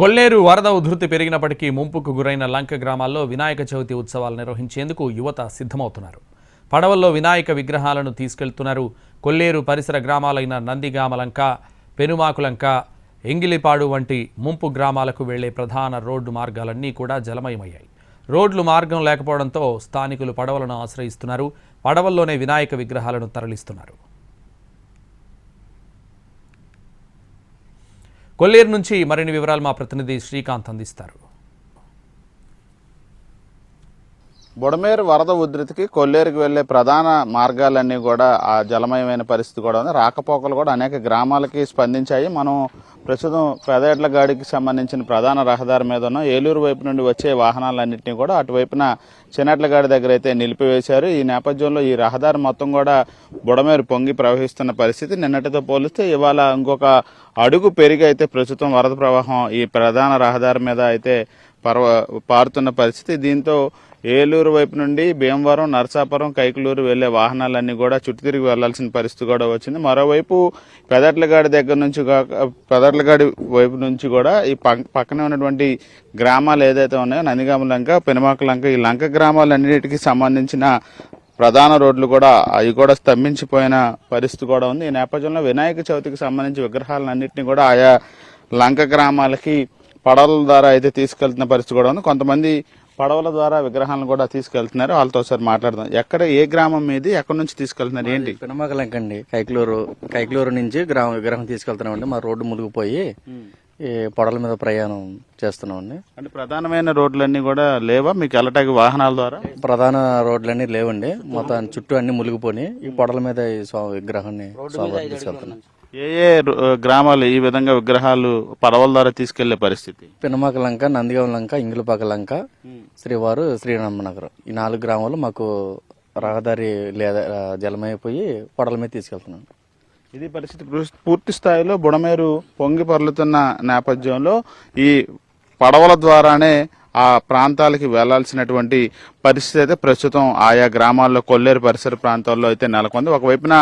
కొల్లేరు వరద ఉధృతి పెరిగినప్పటికీ ముంపుకు గురైన లంక గ్రామాల్లో వినాయక చవితి ఉత్సవాలు నిర్వహించేందుకు యువత సిద్ధమవుతున్నారు. పడవల్లో వినాయక విగ్రహాలను తీసుకెళ్తున్నారు. కొల్లేరు పరిసర గ్రామాలైన నందిగామలంక, పెనుమాకులంక, ఎంగిలిపాడు వంటి ముంపు గ్రామాలకు వెళ్లే ప్రధాన రోడ్డు మార్గాలన్నీ కూడా జలమయమయ్యాయి. రోడ్లు మార్గం లేకపోవడంతో స్థానికులు పడవలను ఆశ్రయిస్తున్నారు. పడవల్లోనే వినాయక విగ్రహాలను తరలిస్తున్నారు. కొల్లేరు నుంచి మరిన్ని వివరాలు మా ప్రతినిధి శ్రీకాంత్ అందిస్తారు. బుడమేరు వరద ఉధృతికి కొల్లేరుకి వెళ్లే ప్రధాన మార్గాలన్నీ కూడా ఆ జలమయమైన పరిస్థితి కూడా ఉంది. రాకపోకలు కూడా అనేక గ్రామాలకి స్పందించాయి. మనం ప్రస్తుతం పెదేట్లగాడికి సంబంధించిన ప్రధాన రహదారి మీద ఉన్న ఏలూరు వైపు నుండి వచ్చే వాహనాలన్నింటినీ కూడా అటువైపున చిన్నట్లగాడి దగ్గర అయితే నిలిపివేశారు. ఈ నేపథ్యంలో ఈ రహదారి మొత్తం కూడా బుడమేరు పొంగి ప్రవహిస్తున్న పరిస్థితి. నిన్నటితో పోలిస్తే ఇవాళ ఇంకొక అడుగు పెరిగి అయితే ప్రస్తుతం వరద ప్రవాహం ఈ ప్రధాన రహదారి మీద అయితే పారుతున్న పరిస్థితి. దీంతో ఏలూరు వైపు నుండి భీమవరం, నరసాపురం, కైకలూరు వెళ్లే వాహనాలన్నీ కూడా చుట్టూ తిరిగి వెళ్లాల్సిన పరిస్థితి కూడా వచ్చింది. మరోవైపు పెదట్లగాడి దగ్గర నుంచి పెదట్లగాడి వైపు నుంచి కూడా ఈ పక్కనే ఉన్నటువంటి గ్రామాలు ఏదైతే ఉన్నాయో నందిగామలంక, పెనుమాకులంక, ఈ లంక గ్రామాలన్నిటికీ సంబంధించిన ప్రధాన రోడ్లు కూడా అవి కూడా స్తంభించిపోయిన పరిస్థితి కూడా ఉంది. ఈ నేపథ్యంలో వినాయక చవితికి సంబంధించి విగ్రహాలన్నింటినీ కూడా ఆయా లంక గ్రామాలకి పడవల ద్వారా అయితే తీసుకెళ్తున్న పరిస్థితి కూడా ఉంది. కొంతమంది పడవల ద్వారా విగ్రహాలను కూడా తీసుకెళ్తున్నారు. వాళ్ళతో ఒకసారి మాట్లాడదాం. ఎక్కడ, ఏ గ్రామం మీది, ఎక్కడి నుంచి తీసుకెళ్తున్నారు, ఏంటి? పెనుమాకులంక అండి, కైకలూరు నుంచి విగ్రహం తీసుకెళ్తున్నామండి. మా రోడ్డు మునిగిపోయి ఈ పడవల మీద ప్రయాణం చేస్తున్నామండి. అంటే ప్రధానమైన రోడ్లన్నీ కూడా లేవా మీకు వెళ్ళటానికి వాహనాల ద్వారా? ప్రధాన రోడ్లన్నీ లేవండి, మొత్తం చుట్టూ అన్ని మునిగిపోయి ఈ పడవల మీద ఈ విగ్రహాన్ని తీసుకెళ్తున్నాం. ఏ ఏ గ్రామాలు ఈ విధంగా విగ్రహాలు పడవల ద్వారా తీసుకెళ్లే పరిస్థితి? పెనుమాకులంక, నందిగామలంక, ఇంగిలిపాకలంక, శ్రీవారు, శ్రీరామనగరం, ఈ 4 గ్రామాలు మాకు రహదారి లేదా జలమైపోయి పడవల మీద తీసుకెళ్తున్నాం. ఇది పరిస్థితి. పూర్తి స్థాయిలో బుడమేరు పొంగి పొర్లుతున్న నేపథ్యంలో ఈ పడవల ద్వారానే ఆ ప్రాంతాలకి వెళ్లాల్సినటువంటి పరిస్థితి అయితే ప్రస్తుతం ఆయా గ్రామాల్లో కొల్లేరు పరిసర ప్రాంతాల్లో అయితే నెలకొంది. ఒకవైపున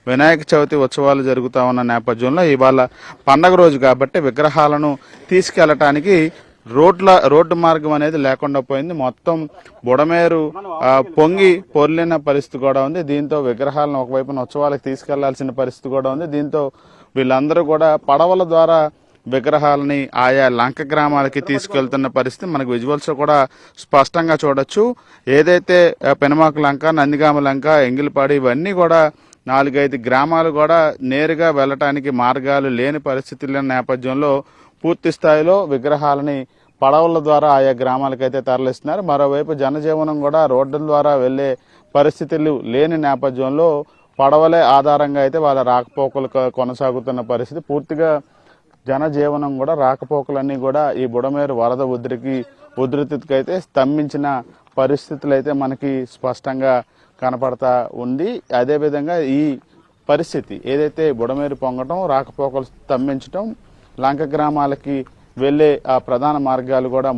వినాయక చవితి ఉత్సవాలు జరుగుతూ ఉన్న నేపథ్యంలో ఇవాళ పండగ రోజు కాబట్టి విగ్రహాలను తీసుకెళ్లటానికి రోడ్డు మార్గం అనేది లేకుండా పోయింది. మొత్తం బుడమేరు పొంగి పొర్లిన పరిస్థితి కూడా ఉంది. దీంతో విగ్రహాలను ఒకవైపున ఉత్సవాలకు తీసుకెళ్లాల్సిన పరిస్థితి కూడా ఉంది. దీంతో వీళ్ళందరూ కూడా పడవల ద్వారా విగ్రహాలని ఆయా లంక గ్రామాలకి తీసుకెళ్తున్న పరిస్థితి మనకు విజువల్స్ కూడా స్పష్టంగా చూడొచ్చు. ఏదైతే పెనుమాకు లంక, నందిగామ లంక, ఎంగిలిపాడు ఇవన్నీ కూడా 4-5 గ్రామాలు కూడా నేరుగా వెళ్ళటానికి మార్గాలు లేని పరిస్థితుల నేపథ్యంలో పూర్తి స్థాయిలో విగ్రహాలని పడవల ద్వారా ఆయా గ్రామాలకైతే తరలిస్తున్నారు. మరోవైపు జనజీవనం కూడా రోడ్ల ద్వారా వెళ్లే పరిస్థితులు లేని నేపథ్యంలో పడవలే ఆధారంగా అయితే వాళ్ళ రాకపోకలు కొనసాగుతున్న పరిస్థితి. పూర్తిగా జనజీవనం కూడా రాకపోకలన్నీ కూడా ఈ బుడమేరు వరద ఉధృతికి అయితే స్తంభించిన పరిస్థితులు అయితే మనకి స్పష్టంగా కనపడతా ఉంది. అదేవిధంగా ఈ పరిస్థితి ఏదైతే బుడమేరు పొంగటం, రాకపోకలు స్తంభించడం, లంక గ్రామాలకి వెళ్లే ఆ ప్రధాన మార్గాలు కూడా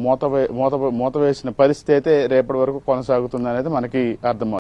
మూతవేసిన పరిస్థితి అయితే రేపటి వరకు కొనసాగుతుంది అనేది మనకి అర్థమవుతుంది.